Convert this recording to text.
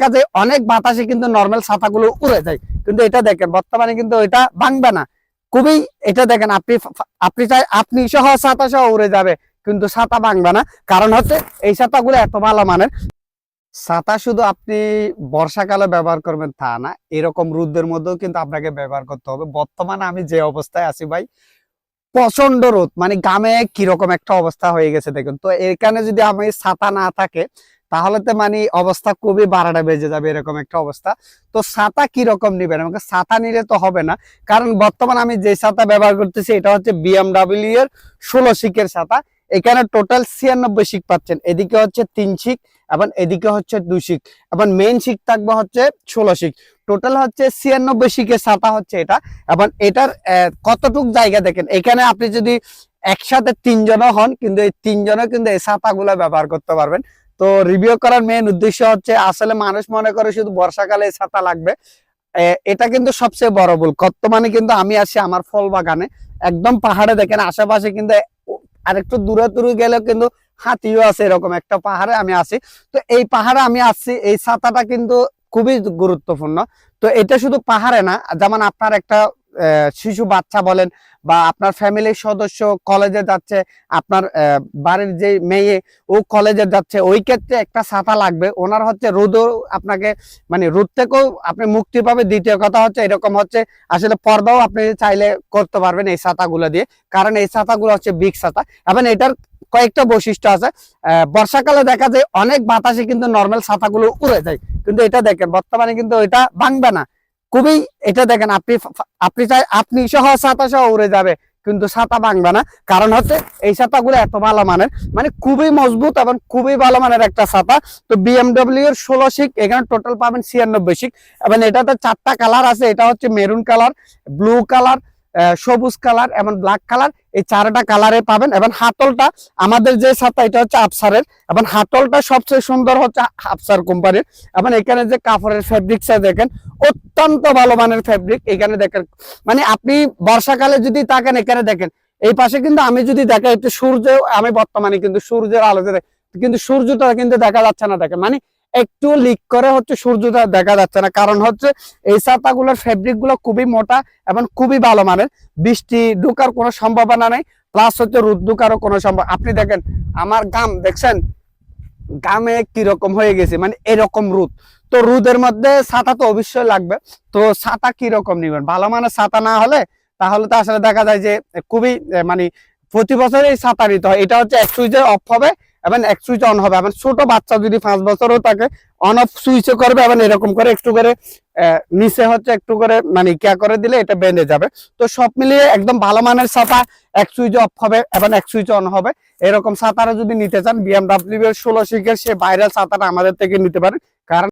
কাজে অনেক বাতাসে কিন্তু নরমাল ছাতাগুলো উড়ে যায়, কিন্তু এটা দেখেন বর্তমানে কিন্তু এটা ভাঙবে না। খুবই এটা দেখেন আপনি আপনি চাই আপনি সহ ছাতা সহ উড়ে যাবে, কিন্তু ছাতা ভাঙবে না। কারণ হচ্ছে এই ছাতাগুলো এত ভালো মানের। ছাতা শুধু আপনি বর্ষাকালে ব্যবহার করবেন তা না, এরকম রোদের মধ্যেও কিন্তু আপনাকে ব্যবহার করতে হবে। বর্তমানে আমি যে অবস্থায় আছি ভাই, প্রচন্ড রোদ, মানে গ্রামে কিরকম একটা অবস্থা হয়ে গেছে দেখুন। তো এখানে যদি আমি ছাতা না থাকে তাহলে তো মানে অবস্থা খুবই বারোটা বেজে যাবে, এরকম একটা অবস্থা। তো ছাতা কিরকম নিবেন, আমাকে ছাতা নিলে তো হবে না। কারণ বর্তমানে আমি যে ছাতা ব্যবহার করতেছি এটা হচ্ছে বিএমডব্লিউ এর 16 শিকের ছাতা। এখানে টোটাল 96 শিক পাচ্ছেন, এদিকে হচ্ছে 3 শিক এবং এদিকে হচ্ছে 2 শিক, এবং মেইন শিক থাকবে হচ্ছে 16 শিক। টোটাল হচ্ছে 96 শিকের ছাতা হচ্ছে এটা। এবং এটার কতটুক জায়গা দেখেন, এখানে আপনি যদি একসাথে 3 জনও হন, কিন্তু এই 3 জনও কিন্তু এই ছাতাগুলো ব্যবহার করতে পারবেন। তো রিভিউ করার মেইন উদ্দেশ্য হচ্ছে, আসলে মানুষ মনে করে শুধু বর্ষাকালে ছাতা লাগবে, এটা কিন্তু সবচেয়ে বড় ভুল। বর্তমানে কিন্তু আমি আছি আমার ফল বাগানে, একদম পাহাড়ে দেখেন আশেপাশে কিন্তু আরেকটু দূরে দূরে গেলেও কিন্তু হাতিও আছে, এরকম একটা পাহাড়ে আমি আছি। তো এই পাহাড়ে আমি আসছি, এই ছাতাটা কিন্তু খুবই গুরুত্বপূর্ণ। তো এটা শুধু পাহাড়ে না, যেমন আপনার একটা শিশু বাচ্চা বলেন বা আপনার ফ্যামিলির সদস্য কলেজে যাচ্ছে, আপনার বাড়ির যে মেয়ে ও কলেজে যাচ্ছে, ওই ক্ষেত্রে একটা ছাতা লাগবে। ওনার হচ্ছে রোদও আপনাকে মানে রোদ থেকেও আপনি মুক্তি পাবে। দ্বিতীয় কথা হচ্ছে এরকম হচ্ছে আসলে পর্দাও আপনি চাইলে করতে পারবেন এই ছাতাগুলো দিয়ে, কারণ এই ছাতাগুলো হচ্ছে বিগ ছাতা। এবং এটার কয়েকটা বৈশিষ্ট্য আছে। বর্ষাকালে দেখা যায় অনেক বাতাসে কিন্তু নর্মাল ছাতাগুলো উড়ে যায়, কিন্তু এটা দেখেন বর্তমানে কিন্তু এটা ভাঙবে না। খুবই এটা দেখেন আপনি আপনি চাই আপনি সহ ছাতা সহ উড়ে যাবে, কিন্তু ছাতা ভাঙবে না। কারণ হচ্ছে এই ছাতাগুলো এত ভালো মানের, মানে খুবই মজবুত এবং খুবই ভালো মানের একটা ছাতা। তো বিএমডব্লিউ এর 16 শিক, এখানে টোটাল পাবেন 96 শিক। এবং এটাতে 4টা কালার আছে, এটা হচ্ছে মেরুন কালার, ব্লু কালার, সবুজ কালার এবং ব্ল্যাক কালার, এই 4টা কালারে পাবেন। এবং হাতলটা আমাদের যে ছাতা এটা হচ্ছে আফসারের, এবং হাতলটা সবচেয়ে সুন্দর হচ্ছে আফসার কোম্পানির। এবং এখানে যে কাপড়ের ফেব্রিক্সটা দেখেন, অত্যন্ত ভালো মানের ফেব্রিক। এখানে দেখেন মানে আপনি বর্ষাকালে যদি তাকান, এখানে দেখেন এই পাশে কিন্তু আমি যদি দেখা একটু সূর্য, আমি বর্তমানে কিন্তু সূর্যের আলোতে কিন্তু সূর্যটা কিন্তু দেখা যাচ্ছে না, দেখেন মানে একটু লিক করে হচ্ছে সূর্যটা দেখা যাচ্ছে না। কারণ হচ্ছে এই ছাতাগুলোর ফেব্রিক গুলো খুবই মোটা এবং খুবই ভালো মানের, বৃষ্টি ঢোকার কোনো সম্ভাবনা নেই, প্লাস হচ্ছে রোদ ঢোকারও কোনো সম্ভব। আপনি দেখেন আমার গাম দেখছেন, গামে কিরকম হয়ে গেছে, মানে এরকম রোদ। তো রোদের মধ্যে ছাতা তো অবশ্যই লাগবে। তো ছাতা কিরকম নিবেন, ভালো মানের ছাতা না হলে তাহলে তো আসলে দেখা যায় যে খুবই মানে প্রতি বছর এই ছাতা নিতে হয়। এটা হচ্ছে এক সুইচে অফ হবে এবং এক সুইচ অন হবে। এবং ছোট বাচ্চা যদি 5 বছরও থাকে, অন অফ সুইচে করবে এবং এরকম করে একটু করে নিচে হচ্ছে একটু করে মানে কেয়া করে দিলে এটা বেঁধে যাবে। তো সব মিলিয়ে একদম ভালো মানের ছাতা, এক সুইচে অফ হবে এবং এক সুইচে অন হবে, এরকম ছাতারা যদি নিতে চান বিএমডব্লিউ এর 16 শিকের সে ভাইরাল ছাতাটা আমাদের থেকে নিতে পারেন। কারণ